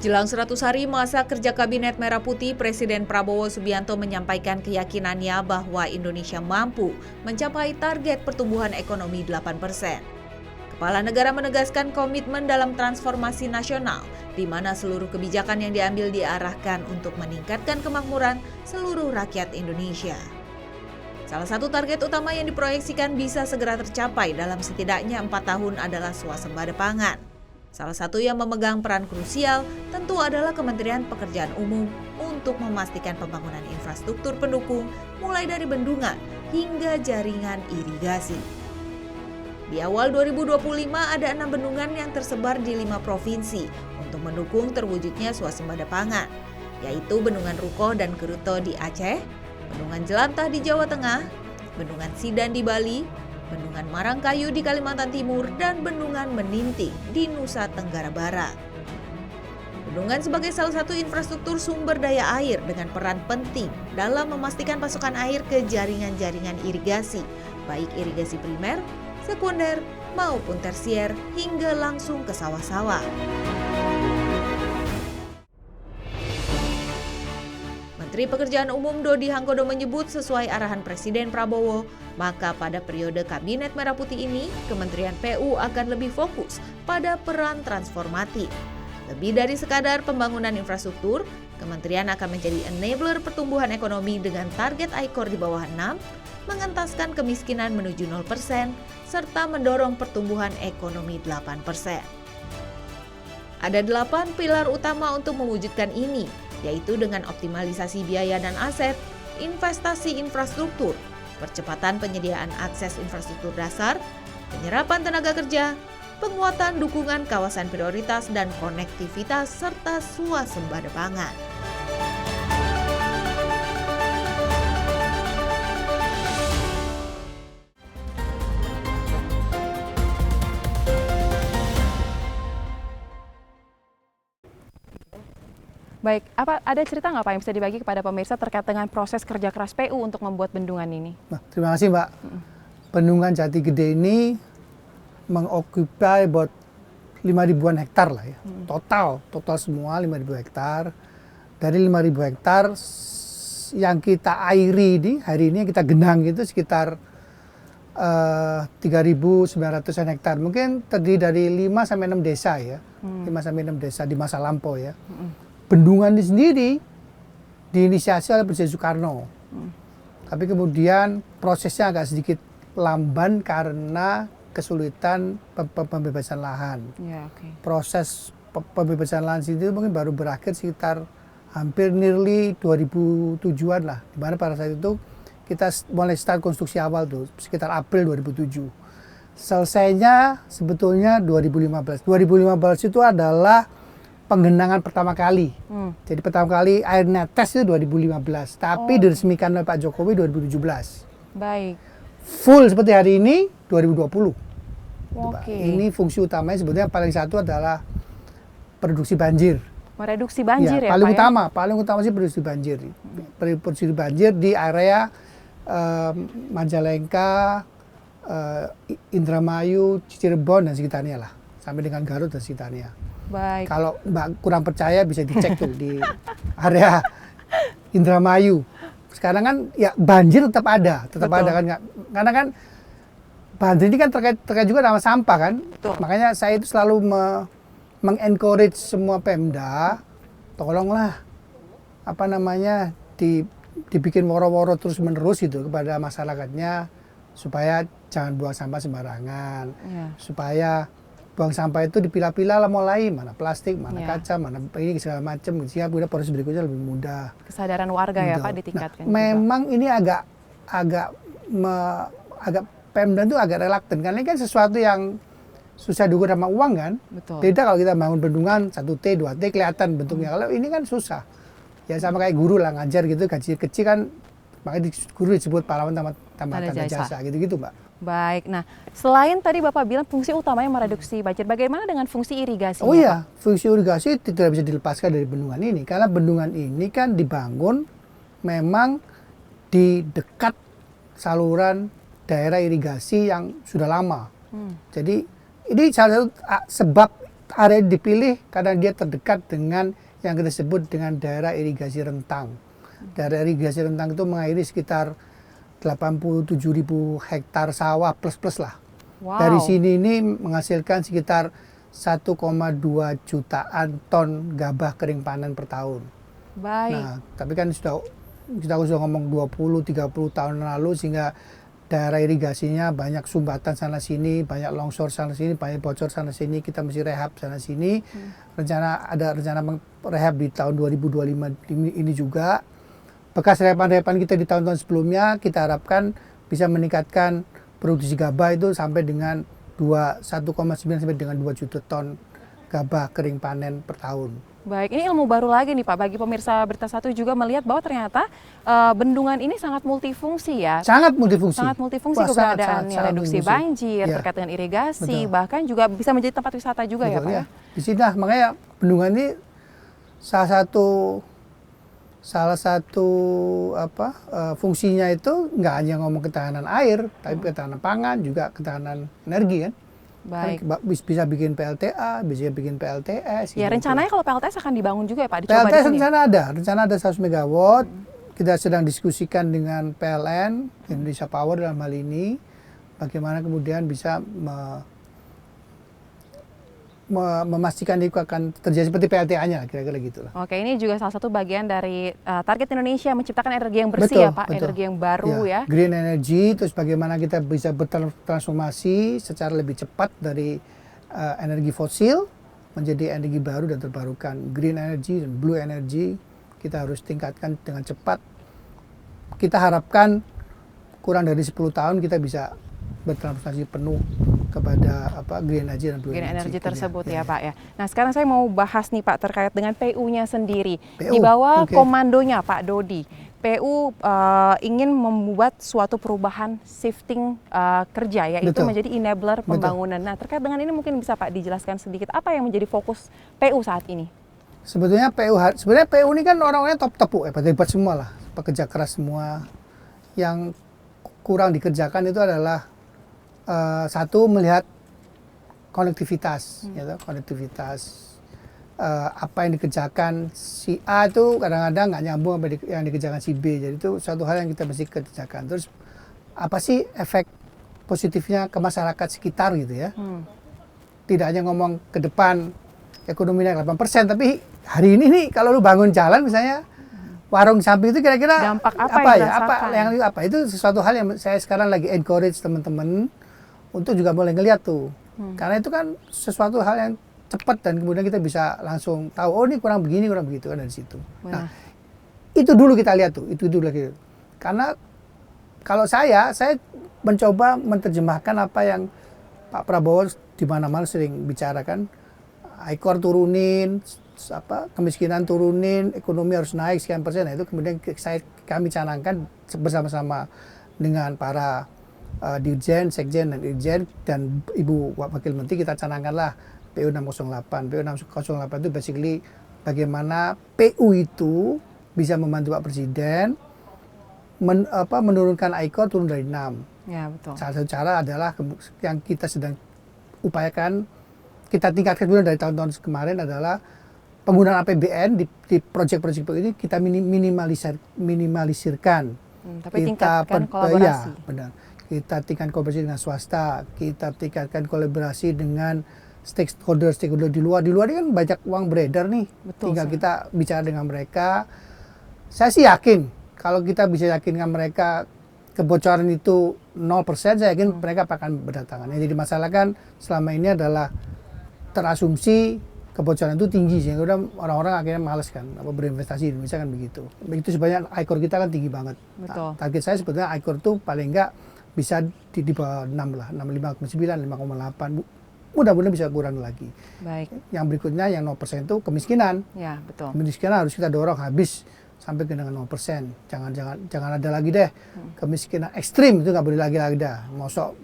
Jelang 100 hari masa kerja Kabinet Merah Putih, Presiden Prabowo Subianto menyampaikan keyakinannya bahwa Indonesia mampu mencapai target pertumbuhan ekonomi 8%. Kepala negara menegaskan komitmen dalam transformasi nasional, di mana seluruh kebijakan yang diambil diarahkan untuk meningkatkan kemakmuran seluruh rakyat Indonesia. Salah satu target utama yang diproyeksikan bisa segera tercapai dalam setidaknya 4 tahun adalah swasembada pangan. Salah satu yang memegang peran krusial tentu adalah Kementerian Pekerjaan Umum untuk memastikan pembangunan infrastruktur pendukung mulai dari bendungan hingga jaringan irigasi. Di awal 2025 ada 6 bendungan yang tersebar di 5 provinsi untuk mendukung terwujudnya swasembada pangan, yaitu Bendungan Rukoh dan Keruto di Aceh, Bendungan Jelantah di Jawa Tengah, Bendungan Sidan di Bali, Bendungan Marangkayu di Kalimantan Timur, dan Bendungan Meninting di Nusa Tenggara Barat. Bendungan sebagai salah satu infrastruktur sumber daya air dengan peran penting dalam memastikan pasokan air ke jaringan-jaringan irigasi, baik irigasi primer, sekunder, maupun tersier hingga langsung ke sawah-sawah. Menteri Pekerjaan Umum Dodi Hanggodo menyebut sesuai arahan Presiden Prabowo, maka pada periode Kabinet Merah Putih ini, Kementerian PU akan lebih fokus pada peran transformatif. Lebih dari sekadar pembangunan infrastruktur, Kementerian akan menjadi enabler pertumbuhan ekonomi dengan target ICOR di bawah 6, mengentaskan kemiskinan menuju 0%, serta mendorong pertumbuhan ekonomi 8%. Ada 8 pilar utama untuk mewujudkan ini, yaitu dengan optimalisasi biaya dan aset, investasi infrastruktur, percepatan penyediaan akses infrastruktur dasar, penyerapan tenaga kerja, penguatan dukungan kawasan prioritas dan konektivitas, serta swasembada pangan. Baik, ada cerita nggak Pak yang bisa dibagi kepada pemirsa terkait dengan proses kerja keras PU untuk membuat bendungan ini? Nah, terima kasih Mbak. Bendungan Jati Gede ini mengokupai buat 5.000-an hektar lah ya. Total semua 5.000 hektar. Dari 5.000 hektar yang kita airi di hari ini, yang kita genang itu sekitar 3.900-an hektar. Mungkin terdiri dari 5-6 desa ya. 5-6 desa di masa lampau ya. Bendungan ini sendiri diinisiasi oleh Presiden Soekarno. Tapi kemudian prosesnya agak sedikit lamban karena kesulitan pembebasan lahan. Proses pembebasan lahan itu mungkin baru berakhir sekitar hampir nearly 2007-an lah. Di mana pada saat itu kita mulai start konstruksi awal tuh sekitar April 2007. Selesainya sebetulnya 2015. 2015 itu adalah penggenangan pertama kali. Jadi pertama kali air netes itu 2015, tapi diresmikan oleh Pak Jokowi 2017. Baik. Full seperti hari ini 2020. Ini fungsi utamanya sebetulnya paling satu adalah produksi banjir. Mereduksi banjir ya, paling Pak utama, paling utama sih produksi banjir. Produksi banjir di area Majalengka, Indramayu, Cirebon dan sekitarnya lah, sampai dengan Garut dan sekitarnya. Baik. Kalau Mbak kurang percaya bisa dicek tuh di area Indramayu. Sekarang kan ya banjir tetap ada kan, karena kan banjir ini kan terkait juga sama sampah kan. Betul. Makanya saya itu selalu mengencourage semua Pemda, tolonglah dibikin woro-woro terus menerus gitu kepada masyarakatnya supaya jangan buang sampah sembarangan, supaya buang sampah itu dipilah-pilah lah, mulai mana plastik, mana kaca, mana ini segala macam, sehingga kemudian proses berikutnya lebih mudah. Kesadaran warga ya Pak ditingkatkan. Memang ini agak Pemda itu agak reluctant karena ini kan sesuatu yang susah diukur sama uang kan. Betul. Beda kalau kita bangun bendungan 1T, 2T kelihatan bentuknya. Kalau ini kan susah. Ya sama kayak guru lah ngajar gitu, gaji kecil kan, makanya guru disebut pahlawan tambah tanda jasa gitu-gitu Mbak. Baik, nah selain tadi Bapak bilang fungsi utamanya mereduksi banjir, bagaimana dengan fungsi irigasi? Oh iya, fungsi irigasi tidak bisa dilepaskan dari bendungan ini, karena bendungan ini kan dibangun memang di dekat saluran daerah irigasi yang sudah lama. Jadi ini salah satu sebab area dipilih karena dia terdekat dengan yang kita sebut dengan daerah irigasi rentang. Daerah irigasi rentang itu mengairi sekitar 87.000 hektar sawah plus-plus lah. Wow. Dari sini ini menghasilkan sekitar 1,2 jutaan ton gabah kering panen per tahun. Baik. Nah, tapi kan kita sudah ngomong 20-30 tahun lalu, sehingga daerah irigasinya banyak sumbatan sana sini, banyak longsor sana sini, banyak bocor sana sini, kita mesti rehab sana sini. Ada rencana rehab di tahun 2025 ini juga. Bekas rehaban-rehaban kita di tahun-tahun sebelumnya, kita harapkan bisa meningkatkan produksi gabah itu sampai dengan 1,9 sampai dengan 2 juta ton gabah kering panen per tahun. Baik, ini ilmu baru lagi nih Pak, bagi pemirsa Berita Satu juga melihat bahwa ternyata bendungan ini sangat multifungsi ya. Sangat multifungsi. Sangat multifungsi, Wah, keberadaannya, sangat reduksi multifungsi. banjir, Ya. terkait dengan irigasi, Betul. bahkan juga bisa menjadi tempat wisata juga ya Betul, Pak ya. Di sini makanya bendungan ini salah satu fungsinya itu nggak hanya ngomong ketahanan air, tapi ketahanan pangan, juga ketahanan energi kan. Baik. Kan bisa bikin PLTA, bisa bikin PLTS. Ya, gitu. rencananya kalau PLTS akan dibangun juga ya Pak, dicoba di PLTS sini. rencana ada 100 megawatt. Kita sedang diskusikan dengan PLN, Indonesia Power dalam hal ini, bagaimana kemudian bisa memastikan itu akan terjadi seperti PLTA-nya, kira-kira gitu lah. Oke, ini juga salah satu bagian dari target Indonesia menciptakan energi yang bersih ya Pak, energi yang baru ya. Green energy, terus bagaimana kita bisa bertransformasi secara lebih cepat dari energi fosil menjadi energi baru dan terbarukan. Green energy dan blue energy kita harus tingkatkan dengan cepat. Kita harapkan kurang dari 10 tahun kita bisa bertransformasi penuh kepada green energy dan blue Green energy tersebut ya. Pak ya. Nah, sekarang saya mau bahas nih Pak terkait dengan PU-nya sendiri. PU, Di bawah oke. komandonya Pak Dodi, PU ingin membuat suatu perubahan shifting kerja, yaitu Betul. menjadi enabler pembangunan. Nah, terkait dengan ini mungkin bisa Pak dijelaskan sedikit apa yang menjadi fokus PU saat ini? Sebenarnya PU ini kan orang-orangnya top-top hebat semua lah, pekerja keras semua. Yang kurang dikerjakan itu adalah satu, melihat konektivitas, apa yang dikerjakan si A itu kadang-kadang nggak nyambung sama yang dikerjakan si B. Jadi itu suatu hal yang kita mesti kerjakan. Terus apa sih efek positifnya ke masyarakat sekitar gitu ya? Tidak hanya ngomong ke depan ekonomi naik 8%, tapi hari ini nih kalau lu bangun jalan misalnya warung samping itu kira-kira Dampak apa yang dirasakan? itu sesuatu hal yang saya sekarang lagi encourage teman-teman untuk juga mulai ngeliat tuh. Karena itu kan sesuatu hal yang cepat dan kemudian kita bisa langsung tahu, oh ini kurang begini, kurang begitu kan dari situ. Nah, itu dulu kita lihat tuh, itu dulu lagi. Karena kalau saya mencoba menerjemahkan apa yang Pak Prabowo di mana-mana sering bicarakan, ICOR turunin, kemiskinan turunin, ekonomi harus naik sekian persen. Nah, itu kemudian kami canangkan bersama-sama dengan para Dirjen, Sekjen, dan Irjen, dan Ibu Wakil Menteri, kita canangkanlah PU 608. PU 608 itu basically bagaimana PU itu bisa membantu Pak Presiden menurunkan ICOR turun dari 6. Ya, betul. Salah satu cara adalah yang kita sedang upayakan, kita tingkatkan kemudian dari tahun-tahun kemarin adalah penggunaan APBN di proyek-proyek ini kita minimalisirkan. Tapi tingkatkan kolaborasi. Ya, benar. Kita tingkatkan kolaborasi dengan swasta, kita tingkatkan kolaborasi dengan stakeholder di luar. Di luar ini kan banyak uang beredar nih. Betul, Tinggal kita bicara dengan mereka. Saya sih yakin kalau kita bisa yakinkan mereka kebocoran itu 0%, saya yakin mereka akan berdatangan. Yang jadi masalah kan selama ini adalah terasumsi kebocoran itu tinggi, sehingga udah orang-orang akhirnya males kan berinvestasi di Indonesia kan begitu. Begitu sebenarnya ICOR kita kan tinggi banget. Betul. Nah, target saya sebetulnya ICOR itu paling enggak bisa di bawah 6 lah, 5,9, 5,8. Mudah-mudahan bisa kurang lagi. Baik. Yang berikutnya yang 0% itu kemiskinan. Ya, betul. Kemiskinan harus kita dorong habis sampai ke dengan 0%. Jangan ada lagi deh kemiskinan ekstrim, itu nggak boleh lagi dah. Mosok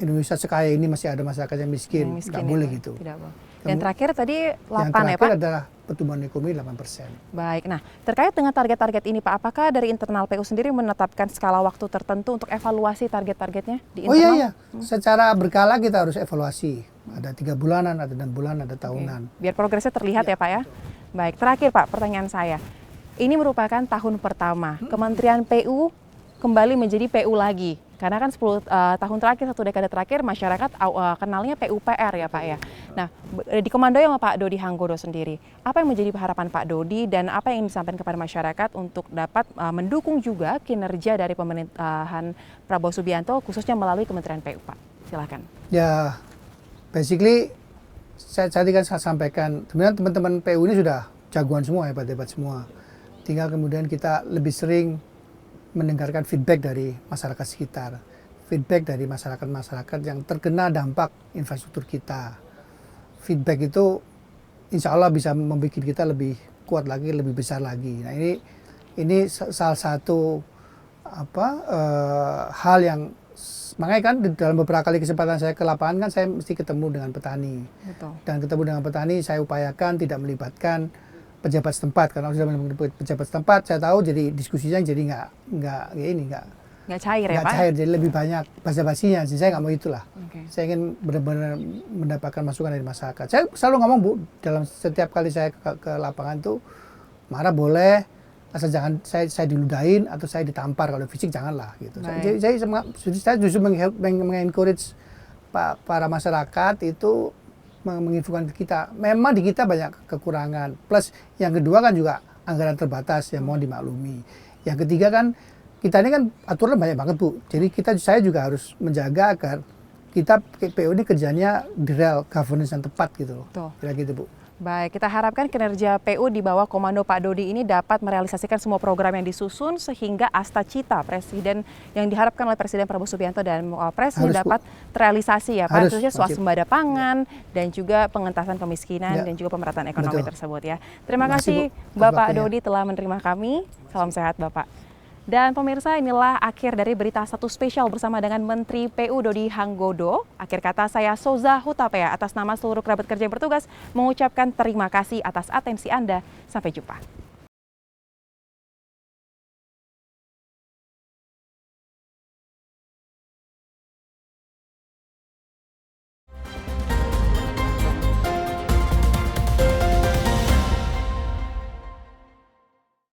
Indonesia sekaya ini masih ada masyarakat yang miskin, nggak boleh gitu. Tidak boleh. Yang terakhir tadi 8 yang ya Pak? terakhir adalah pertumbuhan ekonomi 8%. Baik, nah terkait dengan target-target ini Pak, apakah dari internal PU sendiri menetapkan skala waktu tertentu untuk evaluasi target-targetnya di internal? Oh iya, secara berkala kita harus evaluasi. Ada 3 bulanan, ada 6 bulan, ada tahunan. Biar progresnya terlihat ya Pak ya. Baik, terakhir Pak, pertanyaan saya. Ini merupakan tahun pertama Kementerian PU kembali menjadi PU lagi. Karena kan 10 tahun terakhir, 1 dekade terakhir masyarakat kenalnya PUPR ya Pak ya. Nah, di Komando yang Pak Dodi Hanggodo sendiri, apa yang menjadi harapan Pak Dodi dan apa yang ingin disampaikan kepada masyarakat untuk dapat mendukung juga kinerja dari pemerintahan Prabowo Subianto khususnya melalui Kementerian PU Pak? Silakan. Ya, basically saya tadi kan saya sampaikan, sebenarnya teman-teman PU ini sudah jagoan semua, hebat-hebat semua. Tinggal kemudian kita lebih sering mendengarkan feedback dari masyarakat sekitar, feedback dari masyarakat-masyarakat yang terkena dampak infrastruktur kita. Feedback itu insya Allah bisa membuat kita lebih kuat lagi, lebih besar lagi. Nah ini salah satu hal yang makanya kan dalam beberapa kali kesempatan saya ke lapangan kan saya mesti ketemu dengan petani. Betul. Dan ketemu dengan petani saya upayakan tidak melibatkan pejabat setempat, karena sudah menemukan pejabat setempat saya tahu jadi diskusinya jadi nggak cair ya Pak? Cair, jadi lebih banyak basa-basinya. Saya nggak mau itulah. Okay. Saya ingin benar-benar mendapatkan masukan dari masyarakat. Saya selalu ngomong Bu, dalam setiap kali saya ke lapangan tuh marah boleh, asal jangan saya diludahin atau saya ditampar, kalau fisik janganlah gitu. Saya justru mengencourage para masyarakat itu menginfokan ke kita. Memang di kita banyak kekurangan. Plus yang kedua kan juga anggaran terbatas yang mohon dimaklumi. Yang ketiga kan kita ini kan aturan banyak banget Bu. Jadi saya juga harus menjaga agar kita PU ini kerjanya di real governance yang tepat gitu loh. Kira gitu Bu. Baik, kita harapkan kinerja PU di bawah komando Pak Dodi ini dapat merealisasikan semua program yang disusun sehingga asta cita Presiden yang diharapkan oleh Presiden Prabowo Subianto dan Presiden dapat terrealisasi ya Pak, khususnya swasembada pangan dan juga pengentasan kemiskinan dan juga pemerataan ekonomi tersebut ya. Terima kasih Bapak Dodi telah menerima kami. Salam sehat Bapak. Dan pemirsa, inilah akhir dari berita satu spesial bersama dengan Menteri PU Dodi Hanggodo. Akhir kata saya Soza Hutapea atas nama seluruh kerabat kerja yang bertugas mengucapkan terima kasih atas atensi Anda. Sampai jumpa.